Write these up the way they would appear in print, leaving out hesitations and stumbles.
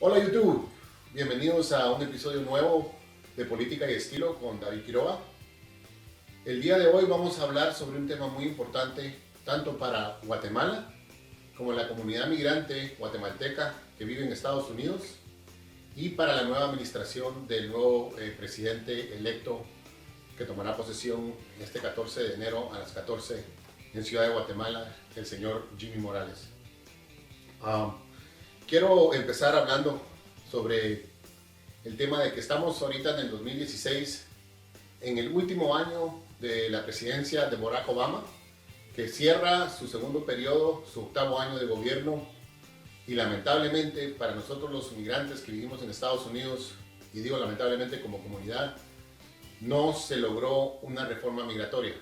Hola YouTube, bienvenidos a un episodio nuevo de Política y Estilo con David Quiroga. El día de hoy vamos a hablar sobre un tema muy importante tanto para Guatemala como la comunidad migrante guatemalteca que vive en Estados Unidos y para la nueva administración del nuevo presidente electo que tomará posesión este 14 de enero a las 14 en Ciudad de Guatemala, el señor Jimmy Morales. Quiero empezar hablando sobre el tema de que estamos ahorita en el 2016, en el último año de la presidencia de Barack Obama, que cierra su segundo periodo, su octavo año de gobierno, y lamentablemente para nosotros los migrantes que vivimos en Estados Unidos, y digo lamentablemente como comunidad, no se logró una reforma migratoria.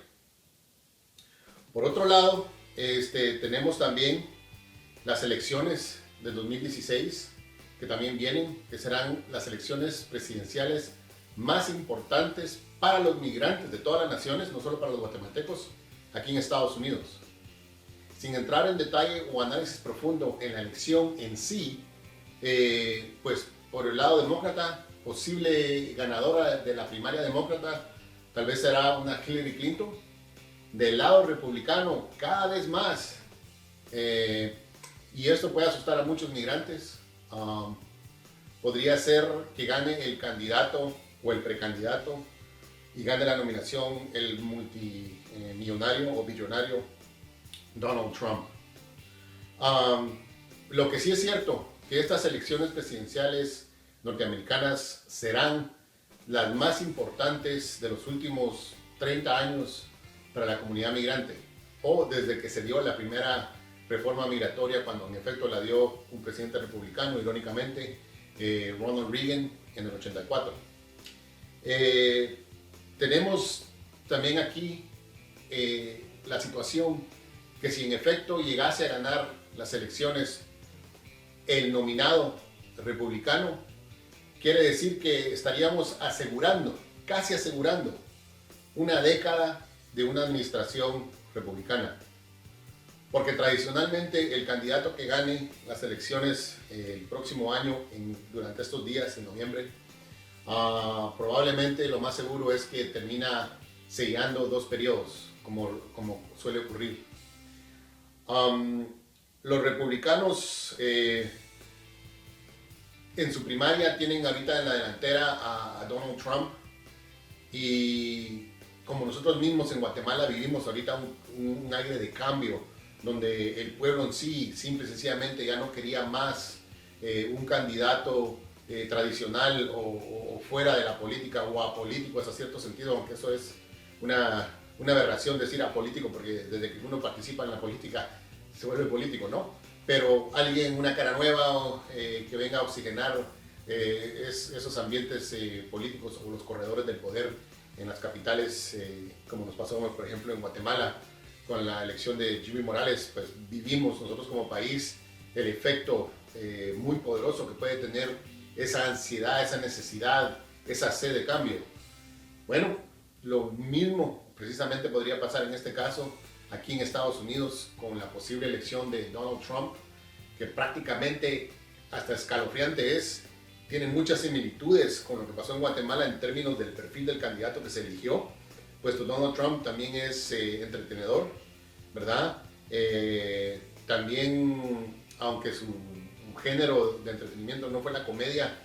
Por otro lado, tenemos también las elecciones del 2016 que también vienen, que serán las elecciones presidenciales más importantes para los migrantes de todas las naciones, no solo para los guatemaltecos, aquí en Estados Unidos. Sin entrar en detalle o análisis profundo en la elección en sí, pues por el lado demócrata, posible ganadora de la primaria demócrata, tal vez será una Hillary Clinton. Del lado republicano, cada vez más, y esto puede asustar a muchos migrantes, podría ser que gane el candidato o el precandidato y gane la nominación el multimillonario o billonario Donald Trump. Lo que sí es cierto, que estas elecciones presidenciales norteamericanas serán las más importantes de los últimos 30 años para la comunidad migrante, o desde que se dio la primera reforma migratoria, cuando en efecto la dio un presidente republicano, irónicamente, Ronald Reagan, en el 84. Tenemos también aquí la situación que si en efecto llegase a ganar las elecciones el nominado republicano, quiere decir que estaríamos asegurando, casi asegurando, una década de una administración republicana. Porque tradicionalmente el candidato que gane las elecciones el próximo año, durante estos días, en noviembre, probablemente lo más seguro es que termina sellando 2 periodos, como suele ocurrir. Los republicanos en su primaria tienen ahorita en la delantera a Donald Trump, y como nosotros mismos en Guatemala vivimos ahorita un aire de cambio, donde el pueblo en sí, simple y sencillamente, ya no quería más un candidato tradicional o fuera de la política o apolítico hasta cierto sentido, aunque eso es una aberración decir apolítico, porque desde que uno participa en la política se vuelve político, ¿no? Pero alguien, una cara nueva, que venga a oxigenar esos ambientes políticos o los corredores del poder en las capitales, como nos pasó, por ejemplo, en Guatemala, con la elección de Jimmy Morales, pues vivimos nosotros como país el efecto muy poderoso que puede tener esa ansiedad, esa necesidad, esa sed de cambio. Bueno, lo mismo precisamente podría pasar en este caso aquí en Estados Unidos con la posible elección de Donald Trump, que prácticamente hasta escalofriante es. Tiene muchas similitudes con lo que pasó en Guatemala en términos del perfil del candidato que se eligió, puesto Donald Trump también es entretenedor, ¿verdad? También, aunque su género de entretenimiento no fue la comedia,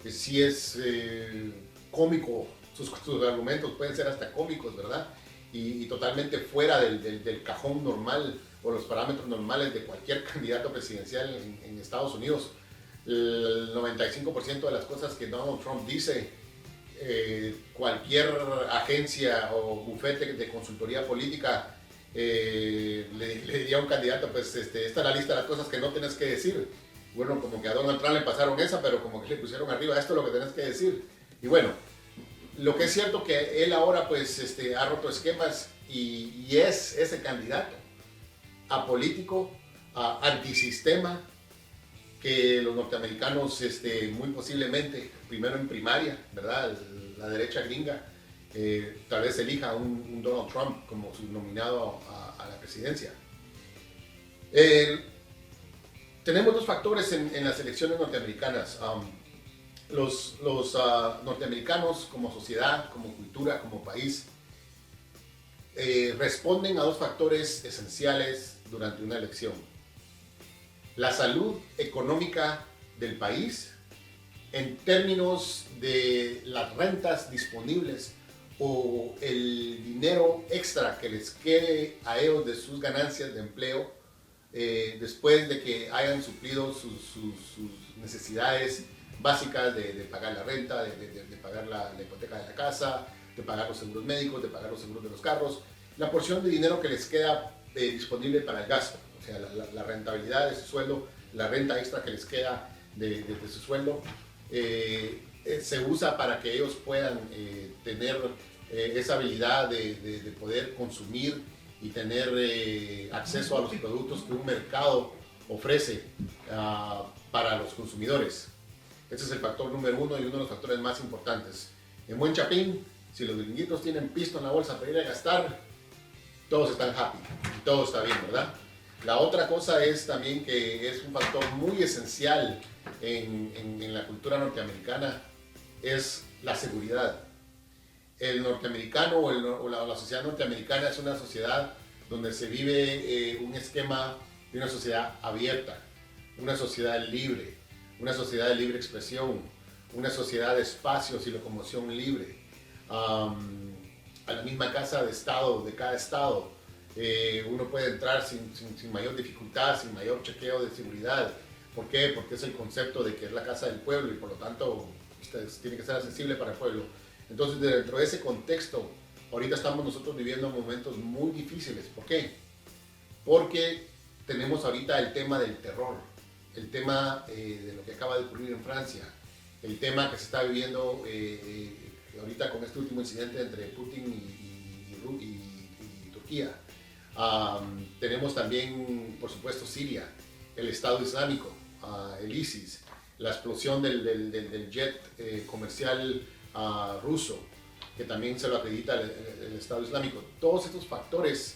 sí es cómico, sus argumentos pueden ser hasta cómicos, ¿verdad? Y totalmente fuera del cajón normal o los parámetros normales de cualquier candidato presidencial en Estados Unidos. El 95% de las cosas que Donald Trump dice, cualquier agencia o bufete de consultoría política le diría a un candidato, pues esta es la lista de las cosas que no tienes que decir. Bueno, como que a Donald Trump le pasaron esa, pero como que le pusieron arriba, esto es lo que tienes que decir. Y bueno, lo que es cierto que él ahora pues ha roto esquemas y es ese candidato apolítico, antisistema, que los norteamericanos muy posiblemente, primero en primaria, ¿verdad? La derecha gringa, tal vez elija un Donald Trump como su nominado a la presidencia. tenemos dos factores en las elecciones norteamericanas. Los norteamericanos como sociedad, como cultura, como país, responden a dos factores esenciales durante una elección. La salud económica del país en términos de las rentas disponibles o el dinero extra que les quede a ellos de sus ganancias de empleo después de que hayan suplido sus necesidades básicas de pagar la renta, de pagar la hipoteca de la casa, de pagar los seguros médicos, de pagar los seguros de los carros, la porción de dinero que les queda disponible para el gasto, o sea, la rentabilidad de su sueldo, la renta extra que les queda de su sueldo, se usa para que ellos puedan tener esa habilidad de poder consumir y tener acceso a los productos que un mercado ofrece para los consumidores. Ese es el factor número uno y uno de los factores más importantes. En Buen Chapín, si los gringuitos tienen pisto en la bolsa para ir a gastar, todos están happy y todo está bien, ¿verdad? La otra cosa es también que es un factor muy esencial en la cultura norteamericana, es la seguridad. El norteamericano o la sociedad norteamericana es una sociedad donde se vive un esquema de una sociedad abierta, una sociedad libre, una sociedad de libre expresión, una sociedad de espacios y locomoción libre. A la misma casa de estado, de cada estado, uno puede entrar sin mayor dificultad, sin mayor chequeo de seguridad. ¿Por qué? Porque es el concepto de que es la casa del pueblo y por lo tanto tiene que ser accesible para el pueblo. Entonces, dentro de ese contexto, ahorita estamos nosotros viviendo momentos muy difíciles. ¿Por qué? Porque tenemos ahorita el tema del terror, el tema de lo que acaba de ocurrir en Francia, el tema que se está viviendo ahorita con este último incidente entre Putin y Turquía. Tenemos también, por supuesto, Siria, el Estado Islámico, el ISIS, la explosión del jet comercial ruso, que también se lo acredita el Estado Islámico. Todos estos factores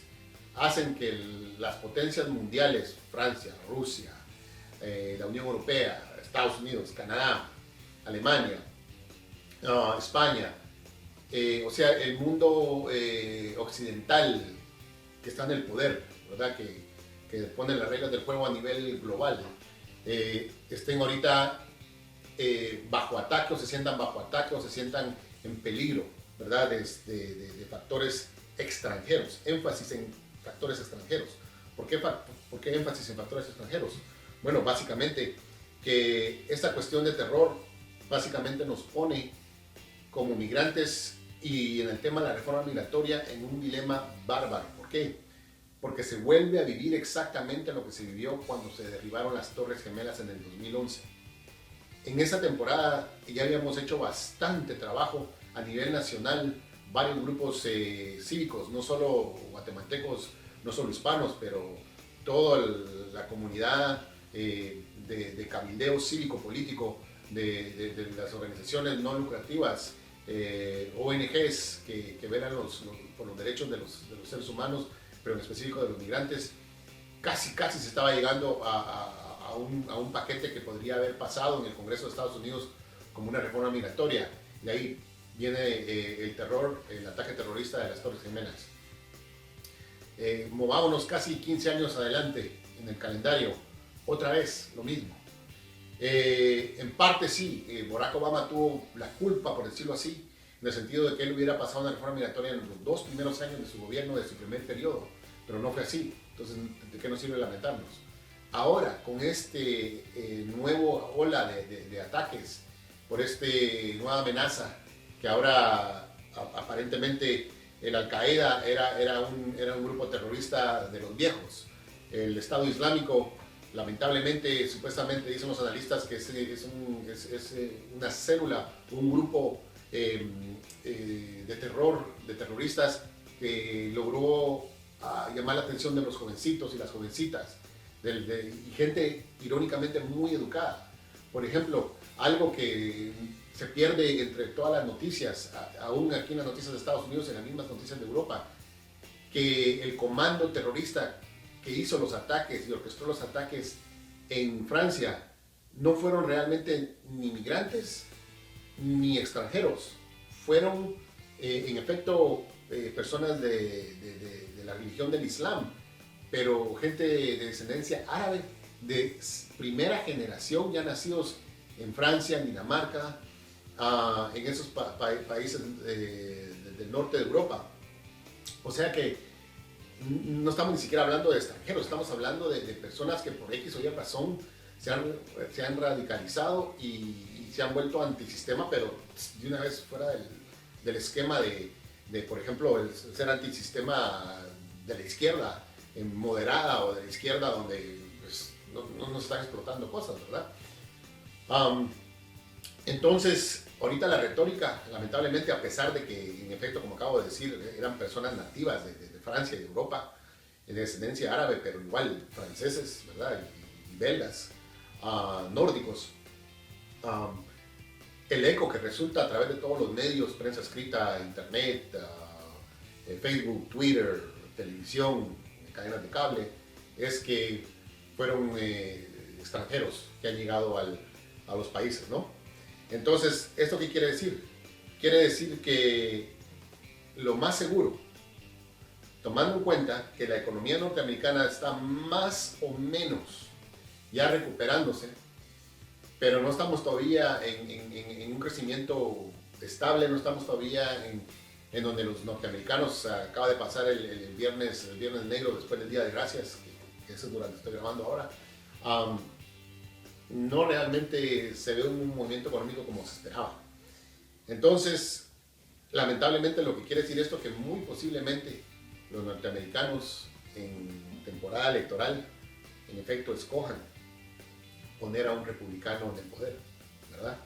hacen que las potencias mundiales, Francia, Rusia, la Unión Europea, Estados Unidos, Canadá, Alemania, España, o sea, el mundo occidental que está en el poder, ¿verdad? Que pone las reglas del juego a nivel global, estén ahorita bajo ataque o se sientan bajo ataque o se sientan en peligro, ¿verdad? De factores extranjeros, énfasis en factores extranjeros. ¿Por qué énfasis en factores extranjeros? Bueno, básicamente que esta cuestión de terror básicamente nos pone como migrantes y en el tema de la reforma migratoria en un dilema bárbaro. ¿Por qué? Porque se vuelve a vivir exactamente lo que se vivió cuando se derribaron las Torres Gemelas en el 2011. En esa temporada ya habíamos hecho bastante trabajo a nivel nacional, varios grupos cívicos, no solo guatemaltecos, no solo hispanos, pero toda la comunidad de cabildeo cívico-político, de las organizaciones no lucrativas, ONGs que velan por los derechos de los seres humanos, pero en específico de los migrantes. Casi se estaba llegando a un paquete que podría haber pasado en el Congreso de Estados Unidos como una reforma migratoria. Y ahí viene el terror, el ataque terrorista de las Torres Gemelas. Movámonos casi 15 años adelante en el calendario, otra vez lo mismo. En parte sí, Barack Obama tuvo la culpa, por decirlo así, en el sentido de que él hubiera pasado una reforma migratoria en los 2 primeros años de su gobierno, de su primer periodo, pero no fue así. Entonces, ¿de qué nos sirve lamentarnos? Ahora, con este nuevo ola de ataques, por esta nueva amenaza, que ahora aparentemente el Al-Qaeda era un grupo terrorista de los viejos. El Estado Islámico, lamentablemente, supuestamente dicen los analistas que es una célula, un grupo de terror, de terroristas que logró llamar la atención de los jovencitos y las jovencitas, y gente irónicamente muy educada. Por ejemplo, algo que se pierde entre todas las noticias, aún aquí en las noticias de Estados Unidos, en las mismas noticias de Europa, que el comando terrorista que hizo los ataques y orquestó los ataques en Francia no fueron realmente ni migrantes ni extranjeros, fueron en efecto personas de la religión del Islam, pero gente de descendencia árabe de primera generación ya nacidos en Francia, en Dinamarca, en esos países del norte de Europa. O sea que no estamos ni siquiera hablando de extranjeros, estamos hablando de personas que por X o Y razón se han radicalizado y se han vuelto antisistema, pero de una vez fuera del esquema de, por ejemplo, el ser antisistema de la izquierda moderada o de la izquierda donde pues, no nos están explotando cosas, ¿verdad? Entonces, ahorita la retórica, lamentablemente, a pesar de que, en efecto, como acabo de decir, eran personas nativas de Francia y de Europa, de descendencia árabe, pero igual franceses, ¿verdad? Y belgas, nórdicos. El eco que resulta a través de todos los medios, prensa escrita, internet, Facebook, Twitter, televisión, cadenas de cable, es que fueron extranjeros que han llegado a los países, ¿no? Entonces, ¿esto qué quiere decir? Quiere decir que lo más seguro, tomando en cuenta que la economía norteamericana está más o menos ya recuperándose, pero no estamos todavía en un crecimiento estable, no estamos todavía en donde los norteamericanos, acaba de pasar el viernes negro después del Día de Gracias, que eso es durante estoy grabando ahora, no realmente se ve un movimiento económico como se esperaba. Entonces, lamentablemente lo que quiere decir esto es que muy posiblemente los norteamericanos en temporada electoral, en efecto, escojan poner a un republicano en el poder, ¿verdad?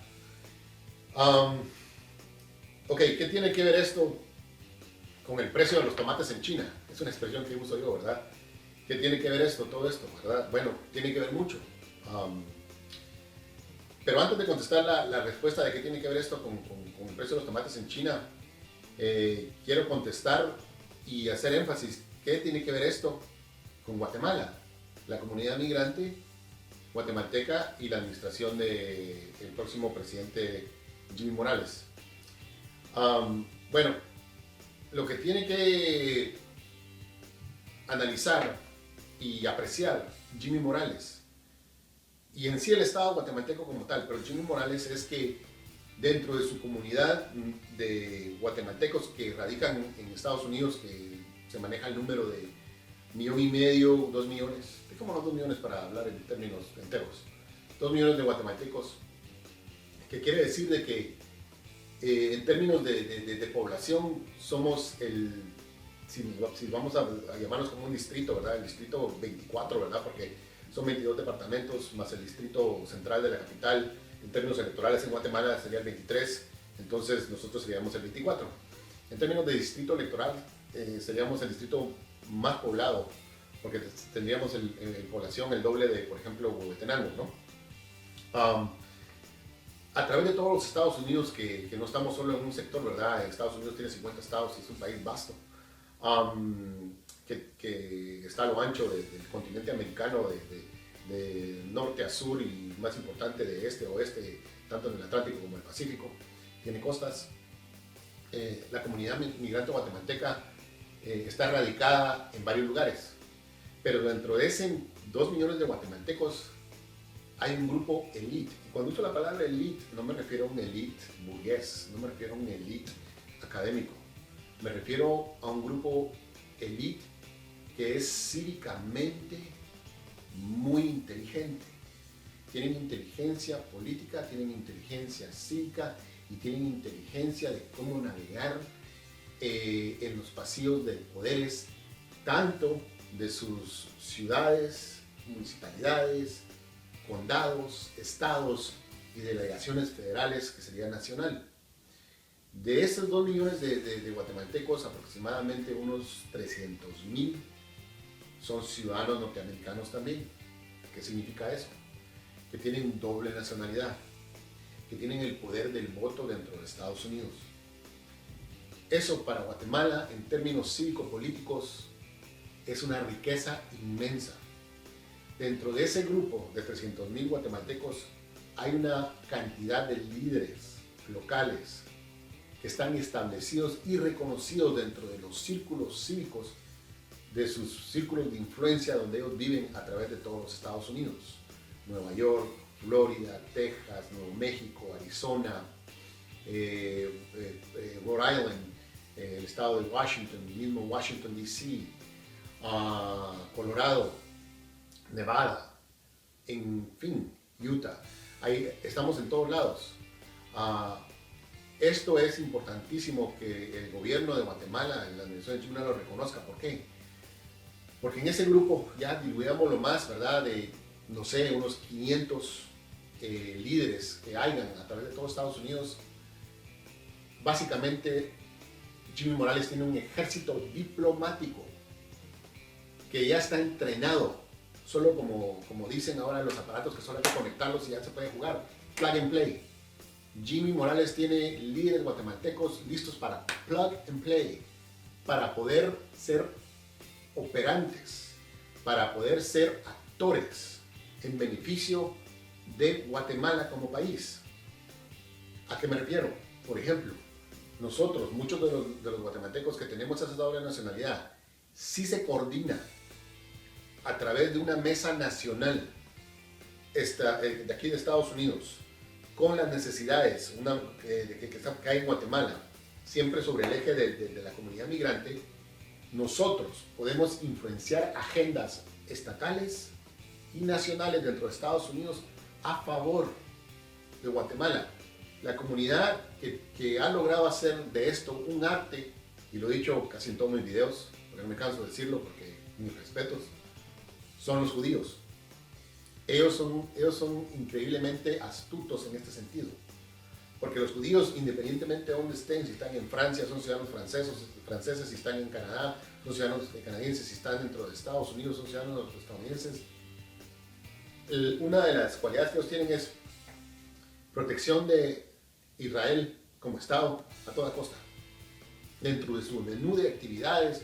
Ok, ¿qué tiene que ver esto con el precio de los tomates en China? Es una expresión que uso yo, ¿verdad? ¿Qué tiene que ver todo esto, verdad? Bueno, tiene que ver mucho. Pero antes de contestar la respuesta de qué tiene que ver esto con el precio de los tomates en China, quiero contestar y hacer énfasis, ¿qué tiene que ver esto con Guatemala? La comunidad migrante guatemalteca y la administración del próximo presidente Jimmy Morales. Bueno, lo que tiene que analizar y apreciar Jimmy Morales y en sí el Estado guatemalteco como tal, pero Jimmy Morales es que dentro de su comunidad de guatemaltecos que radican en Estados Unidos, que se maneja el número de 1,5 millones, 2 millones, dejémonos 2 millones para hablar en términos enteros, 2 millones de guatemaltecos, que quiere decir de que en términos de población somos si vamos a llamarnos como un distrito, ¿verdad? El distrito 24, ¿verdad? Porque son 22 departamentos más el distrito central de la capital. En términos electorales en Guatemala sería el 23, entonces nosotros seríamos el 24. En términos de distrito electoral seríamos el distrito más poblado, porque tendríamos en población el doble de, por ejemplo, Huehuetenango, ¿no? A través de todos los Estados Unidos, que no estamos solo en un sector, ¿verdad? Estados Unidos tiene 50 estados y es un país vasto, que está a lo ancho del continente americano, de norte a sur y más importante de este a oeste, tanto en el Atlántico como en el Pacífico, tiene costas. La comunidad migrante guatemalteca está radicada en varios lugares, pero dentro de ese 2 millones de guatemaltecos hay un grupo elite. Y cuando uso la palabra elite, no me refiero a un elite burgués, no me refiero a un elite académico, me refiero a un grupo elite que es cívicamente muy inteligente. Tienen inteligencia política, tienen inteligencia cívica y tienen inteligencia de cómo navegar en los pasillos de poderes, tanto de sus ciudades, municipalidades, condados, estados y delegaciones federales, que sería nacional. De esos 2 millones de guatemaltecos, aproximadamente unos 300,000 son ciudadanos norteamericanos también. ¿Qué significa eso? Que tienen doble nacionalidad, que tienen el poder del voto dentro de Estados Unidos. Eso para Guatemala, en términos cívico-políticos, es una riqueza inmensa, dentro de ese grupo de 300,000 guatemaltecos hay una cantidad de líderes locales que están establecidos y reconocidos dentro de los círculos cívicos, de sus círculos de influencia donde ellos viven a través de todos los Estados Unidos. Nueva York, Florida, Texas, Nuevo México, Arizona, Rhode Island, el estado de Washington, el mismo Washington DC, Colorado, Nevada, en fin, Utah. Ahí estamos en todos lados. Esto es importantísimo que el gobierno de Guatemala, la administración de Chimuna, lo reconozca. ¿Por qué? Porque en ese grupo, ya diluyámoslo más, ¿verdad? De, no sé, unos 500 líderes que hayan a través de todos Estados Unidos. Básicamente, Jimmy Morales tiene un ejército diplomático que ya está entrenado, solo como dicen ahora los aparatos, que solo hay que conectarlos y ya se puede jugar, plug and play. Jimmy Morales tiene líderes guatemaltecos listos para plug and play, para poder ser operantes, para poder ser actores en beneficio de Guatemala como país. ¿A qué me refiero? Por ejemplo, nosotros, muchos de los guatemaltecos que tenemos esa doble nacionalidad, sí se coordina a través de una mesa nacional de aquí de Estados Unidos, con las necesidades que hay en Guatemala, siempre sobre el eje de la comunidad migrante. Nosotros podemos influenciar agendas estatales y nacionales dentro de Estados Unidos a favor de Guatemala. La comunidad que ha logrado hacer de esto un arte, y lo he dicho casi en todos mis videos, porque no me canso de decirlo, porque mis respetos, son los judíos. Ellos son increíblemente astutos en este sentido. Porque los judíos, independientemente de dónde estén, si están en Francia, son ciudadanos franceses, si están en Canadá, son ciudadanos canadienses, si están dentro de Estados Unidos, son ciudadanos estadounidenses. Una de las cualidades que ellos tienen es protección de Israel como Estado a toda costa. Dentro de su menú de actividades,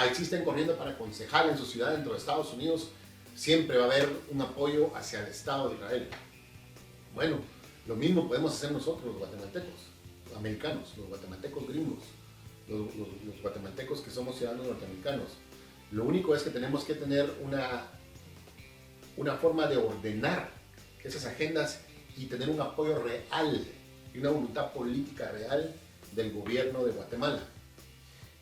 existen corriendo para concejal en su ciudad dentro de Estados Unidos, siempre va a haber un apoyo hacia el Estado de Israel. Bueno, lo mismo podemos hacer nosotros los guatemaltecos, americanos, los guatemaltecos gringos, los guatemaltecos que somos ciudadanos norteamericanos. Lo único es que tenemos que tener una forma de ordenar esas agendas y tener un apoyo real y una voluntad política real del gobierno de Guatemala.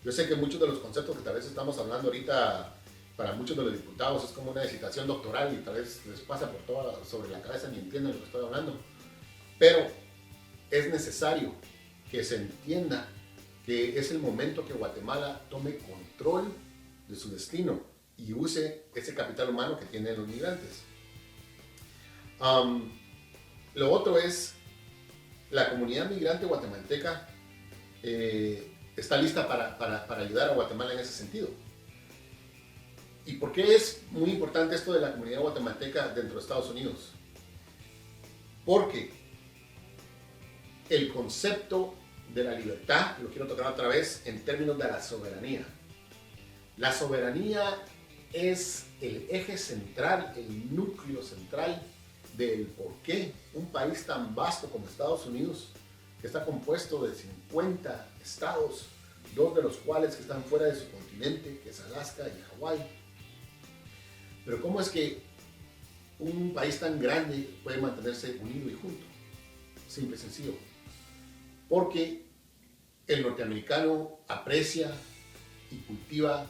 Yo sé que muchos de los conceptos que tal vez estamos hablando ahorita, para muchos de los diputados es como una dissertación doctoral y tal vez les pasa sobre la cabeza ni entienden lo que estoy hablando. Pero es necesario que se entienda que es el momento que Guatemala tome control de su destino y use ese capital humano que tienen los migrantes. Lo otro es, la comunidad migrante guatemalteca está lista para ayudar a Guatemala en ese sentido. ¿Y por qué es muy importante esto de la comunidad guatemalteca dentro de Estados Unidos? Porque el concepto de la libertad, lo quiero tocar otra vez en términos de la soberanía. La soberanía es el eje central, el núcleo central del por qué un país tan vasto como Estados Unidos, que está compuesto de 50 estados, 2 de los cuales que están fuera de su continente, que es Alaska y Hawái. Pero ¿cómo es que un país tan grande puede mantenerse unido y junto? Simple y sencillo. Porque el norteamericano aprecia y cultiva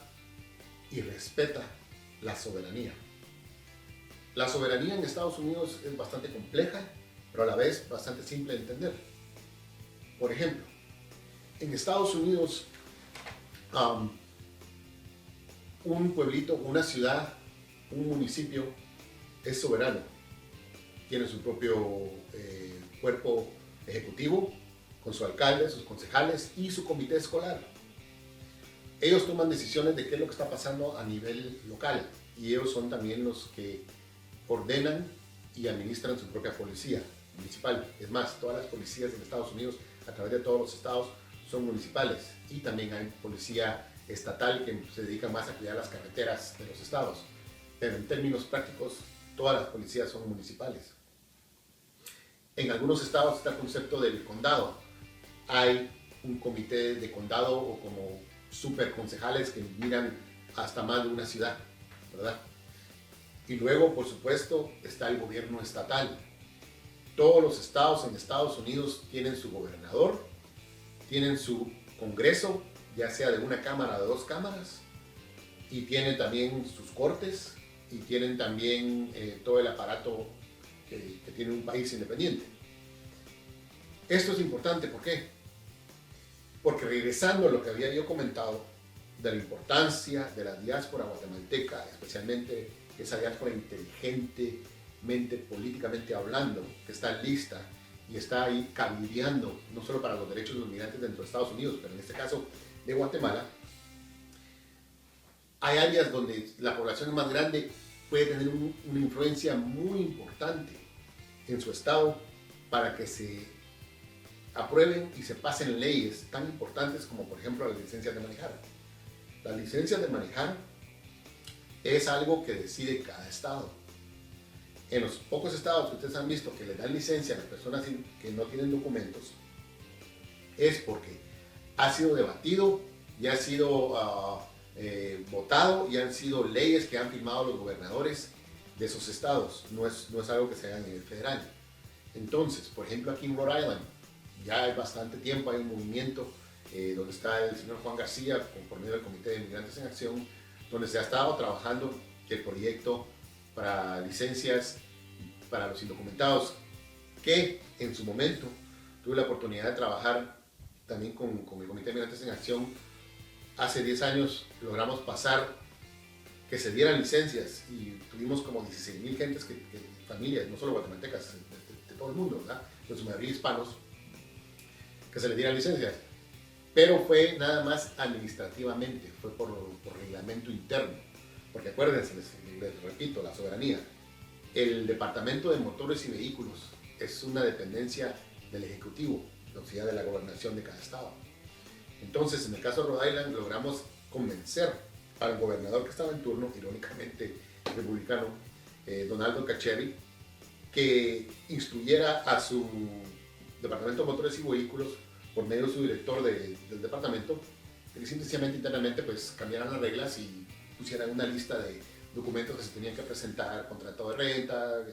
y respeta la soberanía. La soberanía en Estados Unidos es bastante compleja, pero a la vez bastante simple de entender. Por ejemplo, en Estados Unidos, un pueblito, una ciudad, un municipio es soberano. Tiene su propio cuerpo ejecutivo, con su alcalde, sus concejales y su comité escolar. Ellos toman decisiones de qué es lo que está pasando a nivel local y ellos son también los que ordenan y administran su propia policía municipal. Es más, todas las policías en Estados Unidos, a través de todos los estados, son municipales y también hay policía estatal que se dedica más a cuidar las carreteras de los estados. Pero en términos prácticos, todas las policías son municipales. En algunos estados está el concepto del condado. Hay un comité de condado o como superconcejales que miran hasta más de una ciudad, ¿verdad? Y luego, por supuesto, está el gobierno estatal. Todos los estados en Estados Unidos tienen su gobernador, tienen su congreso, ya sea de una cámara o de dos cámaras, y tienen también sus cortes, y tienen también todo el aparato que tiene un país independiente. Esto es importante, ¿por qué? Porque regresando a lo que había yo comentado, de la importancia de la diáspora guatemalteca, especialmente esa diáspora inteligentemente, políticamente hablando, que está lista y está ahí cabildeando, no solo para los derechos de los migrantes dentro de Estados Unidos, pero en este caso de Guatemala, hay áreas donde la población más grande puede tener una influencia muy importante en su estado para que se aprueben y se pasen leyes tan importantes como por ejemplo las licencias de manejar. Las licencias de manejar es algo que decide cada estado. En los pocos estados que ustedes han visto que les dan licencia a las personas que no tienen documentos, es porque ha sido debatido y ha sido votado y han sido leyes que han firmado los gobernadores de esos estados. No es algo que se haga a nivel federal. Entonces, por ejemplo, aquí en Rhode Island, ya hay bastante tiempo, hay un movimiento donde está el señor Juan García, por medio del Comité de Migrantes en Acción, donde se ha estado trabajando el proyecto para licencias para los indocumentados, que en su momento tuve la oportunidad de trabajar también con el Comité de Migrantes en Acción. Hace 10 años logramos pasar que se dieran licencias y tuvimos como 16,000 gentes, familias, no solo guatemaltecas, de todo el mundo, ¿verdad? En su mayoría hispanos, que se les dieran licencias. Pero fue nada más administrativamente, fue por reglamento interno. Porque acuérdense, les repito, la soberanía. El Departamento de Motores y Vehículos es una dependencia del Ejecutivo, o sea, de la gobernación de cada estado. Entonces, en el caso de Rhode Island, logramos convencer al gobernador que estaba en turno, irónicamente republicano, Donaldo Cacheri, que instruyera a su Departamento de Motores y Vehículos, por medio de su director del departamento, que sencillamente internamente pues cambiaran las reglas y pusieran una lista de documentos que se tenían que presentar: contrato de renta,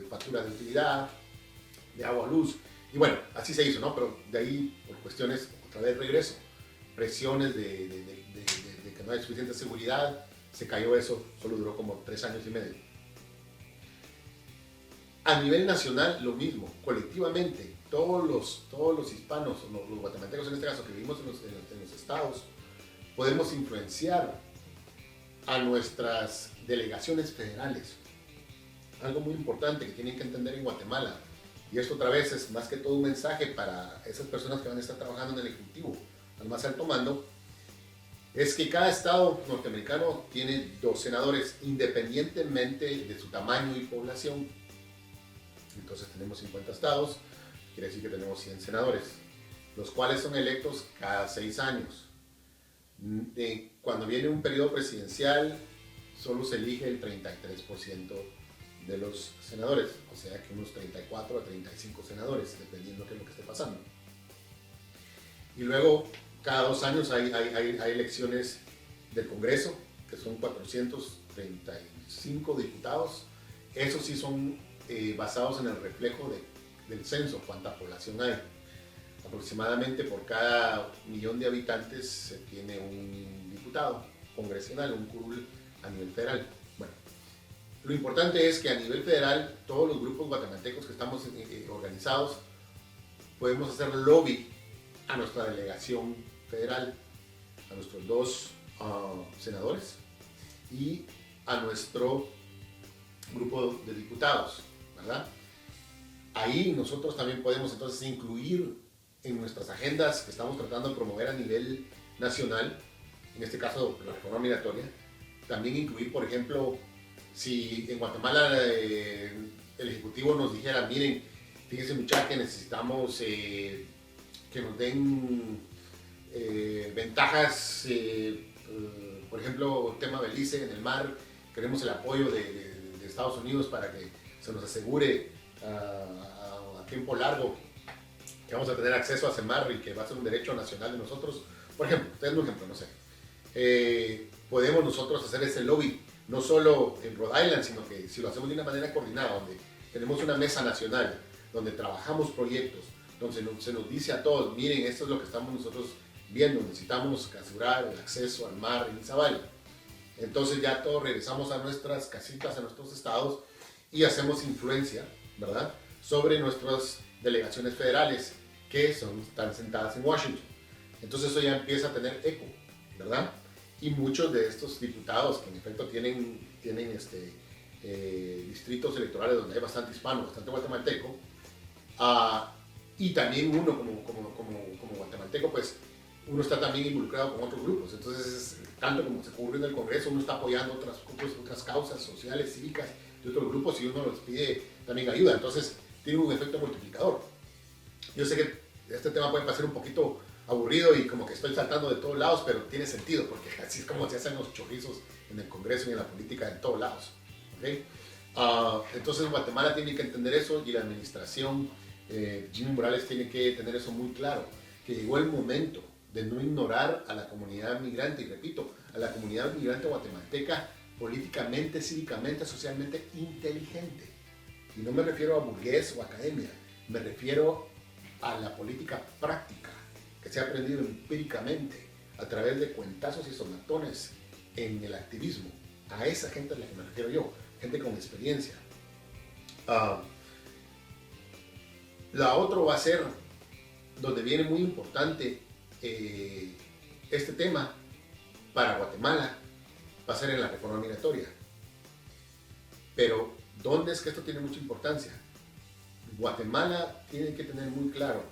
facturas de utilidad, de agua, luz. Y bueno, así se hizo, ¿no? Pero de ahí, por cuestiones, otra vez regreso, presiones de que no hay suficiente seguridad, se cayó eso, solo duró como 3 años y medio. A nivel nacional, lo mismo, colectivamente, todos los hispanos, los guatemaltecos en este caso, que vivimos en los estados, podemos influenciar a nuestras delegaciones federales. Algo muy importante que tienen que entender en Guatemala, y esto otra vez es más que todo un mensaje para esas personas que van a estar trabajando en el Ejecutivo al más alto mando, es que cada estado norteamericano tiene 2 senadores, independientemente de su tamaño y población. Entonces tenemos 50 estados, quiere decir que tenemos 100 senadores, los cuales son electos cada 6 años. Cuando viene un periodo presidencial, solo se elige el 33% de los senadores, o sea que unos 34 a 35 senadores, dependiendo de lo que esté pasando. Y luego, cada 2 años hay elecciones del Congreso, que son 435 diputados. Esos sí son basados en el reflejo del censo, cuánta población hay. Aproximadamente por cada 1,000,000 de habitantes se tiene un diputado congresional, un curul a nivel federal. Bueno, lo importante es que a nivel federal, todos los grupos guatemaltecos que estamos organizados, podemos hacer lobby a nuestra delegación federal, a nuestros 2 senadores y a nuestro grupo de diputados, ¿verdad? Ahí nosotros también podemos entonces incluir en nuestras agendas que estamos tratando de promover a nivel nacional, en este caso la reforma migratoria, también incluir, por ejemplo, si en Guatemala el Ejecutivo nos dijera: miren, fíjense muchachos, que necesitamos que nos den ventajas, por ejemplo, tema Belice en el mar, queremos el apoyo de Estados Unidos para que se nos asegure a tiempo largo que vamos a tener acceso a ese mar y que va a ser un derecho nacional de nosotros. Por ejemplo, ustedes un ejemplo, no sé. Podemos nosotros hacer ese lobby, no solo en Rhode Island, sino que si lo hacemos de una manera coordinada, donde tenemos una mesa nacional, donde trabajamos proyectos, donde se nos dice a todos, miren, esto es lo que estamos nosotros viendo, necesitamos asegurar el acceso al mar en Izabal. Entonces ya todos regresamos a nuestras casitas, a nuestros estados y hacemos influencia, ¿verdad?, sobre nuestras delegaciones federales que están sentadas en Washington. Entonces eso ya empieza a tener eco, ¿verdad? Y muchos de estos diputados que en efecto tienen distritos electorales donde hay bastante hispano, bastante guatemalteco, y también uno como guatemalteco, pues uno está también involucrado con otros grupos. Entonces, tanto como se ocurre en el Congreso, uno está apoyando otras causas sociales, cívicas de otros grupos y uno les pide también ayuda. Entonces, tiene un efecto multiplicador. Yo sé que este tema puede parecer un poquito aburrido y como que estoy saltando de todos lados, pero tiene sentido porque así es como se hacen los chorizos en el Congreso y en la política en todos lados. ¿Okay? Entonces Guatemala tiene que entender eso y la administración, Jimmy Morales tiene que tener eso muy claro, que llegó el momento de no ignorar a la comunidad migrante, y repito, a la comunidad migrante guatemalteca políticamente, cívicamente, socialmente inteligente. Y no me refiero a burgués o academia, me refiero a la política práctica, que se ha aprendido empíricamente a través de cuentazos y sonatones en el activismo. A esa gente a la que me refiero yo, gente con experiencia. La otra va a ser, donde viene muy importante este tema para Guatemala, va a ser en la reforma migratoria. Pero, ¿dónde es que esto tiene mucha importancia? Guatemala tiene que tener muy claro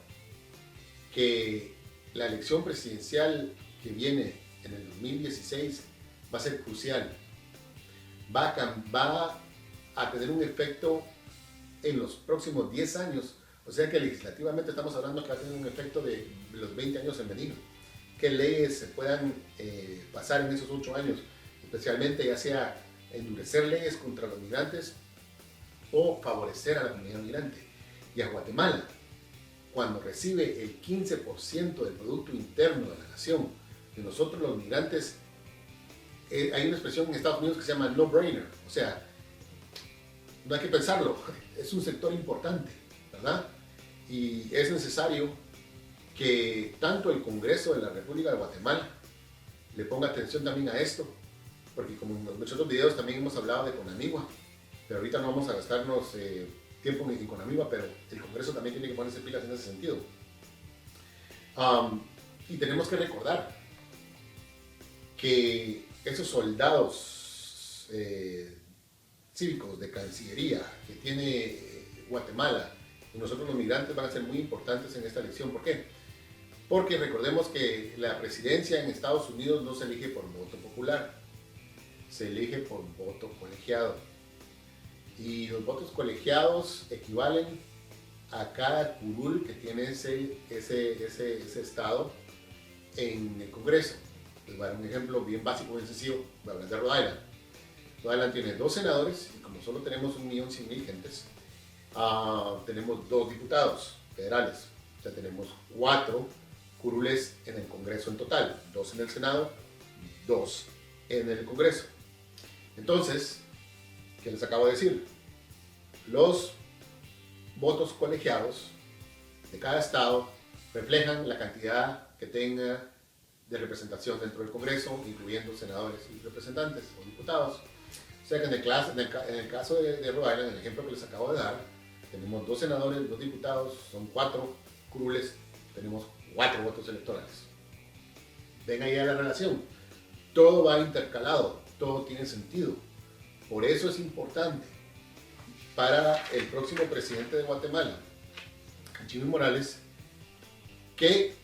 que la elección presidencial que viene en el 2016 va a ser crucial. Va a tener un efecto en los próximos 10 años. O sea que legislativamente estamos hablando que va a tener un efecto de los 20 años en venir. ¿Qué leyes se puedan pasar en esos 8 años? Especialmente ya sea endurecer leyes contra los migrantes o favorecer a la comunidad migrante. Y a Guatemala, cuando recibe el 15% del Producto Interno de la nación, de nosotros los migrantes, hay una expresión en Estados Unidos que se llama no-brainer, o sea, no hay que pensarlo, es un sector importante, ¿verdad? Y es necesario que tanto el Congreso de la República de Guatemala le ponga atención también a esto, porque como en muchos otros videos también hemos hablado de Conamigua, pero ahorita no vamos a gastarnos tiempo en Conamigua, pero el Congreso también tiene que ponerse pilas en ese sentido. Y tenemos que recordar que esos soldados cívicos de Cancillería que tiene Guatemala y nosotros los migrantes van a ser muy importantes en esta elección. ¿Por qué? Porque recordemos que la presidencia en Estados Unidos no se elige por voto popular, se elige por voto colegiado. Y los votos colegiados equivalen a cada curul que tiene ese estado en el Congreso. Les voy a dar un ejemplo bien básico, bien sencillo. Voy a hablar de Rhode Island. Rhode Island tiene 2 senadores y como solo tenemos 1.100.000 gentes, tenemos 2 diputados federales. O sea, tenemos 4 curules en el Congreso en total. 2 en el Senado, 2 en el Congreso. Entonces, ¿qué les acabo de decir? Los votos colegiados de cada estado reflejan la cantidad que tenga de representación dentro del Congreso, incluyendo senadores y representantes o diputados. O sea que en el caso de Rhode Island, en el ejemplo que les acabo de dar, tenemos 2 senadores, 2 diputados, son 4 curules, tenemos 4 votos electorales. Ven ahí a la relación. Todo va intercalado, todo tiene sentido. Por eso es importante para el próximo presidente de Guatemala, Jimmy Morales, que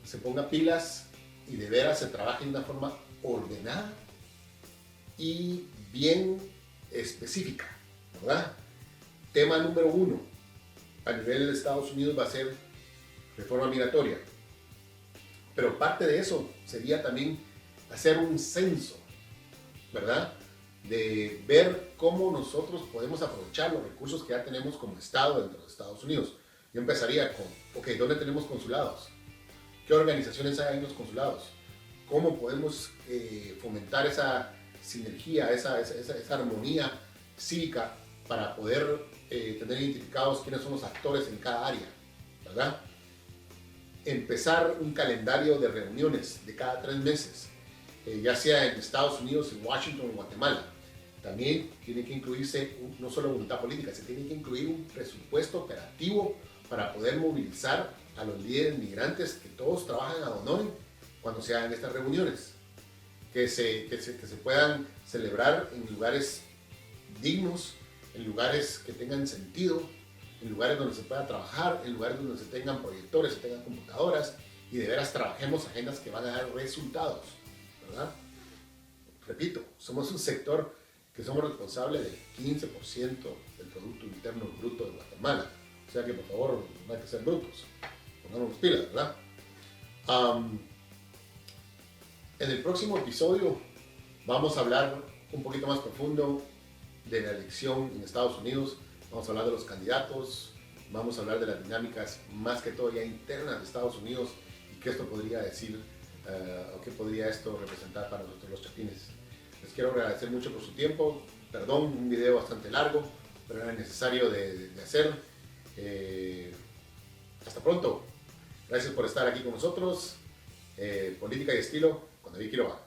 se ponga pilas y de veras se trabaje de una forma ordenada y bien específica, ¿verdad? Tema número 1 a nivel de Estados Unidos va a ser reforma migratoria. Pero parte de eso sería también hacer un censo, ¿verdad? De ver cómo nosotros podemos aprovechar los recursos que ya tenemos como Estado dentro de Estados Unidos. Yo empezaría con, ok, ¿dónde tenemos consulados? ¿Qué organizaciones hay en los consulados? ¿Cómo podemos fomentar esa sinergia, esa armonía cívica para poder tener identificados quiénes son los actores en cada área, ¿verdad? Empezar un calendario de reuniones de cada 3 meses, ya sea en Estados Unidos, en Washington o en Guatemala. También tiene que incluirse no solo voluntad política, se tiene que incluir un presupuesto operativo para poder movilizar a los líderes migrantes, que todos trabajan a honorem cuando se hagan estas reuniones, que se puedan celebrar en lugares dignos, en lugares que tengan sentido, en lugares donde se pueda trabajar, en lugares donde se tengan proyectores, se tengan computadoras, y de veras trabajemos agendas que van a dar resultados, ¿verdad? Repito, somos un sector que somos responsables del 15% del Producto Interno Bruto de Guatemala. O sea que, por favor, no hay que ser brutos. Pongámonos pilas, ¿verdad? En el próximo episodio vamos a hablar un poquito más profundo de la elección en Estados Unidos. Vamos a hablar de los candidatos, vamos a hablar de las dinámicas más que todo ya internas de Estados Unidos y qué esto podría decir o qué podría esto representar para nosotros los chapines. Les quiero agradecer mucho por su tiempo. Perdón, un video bastante largo, pero era necesario de hacer. Hasta pronto. Gracias por estar aquí con nosotros. Política y estilo con David Quiroga.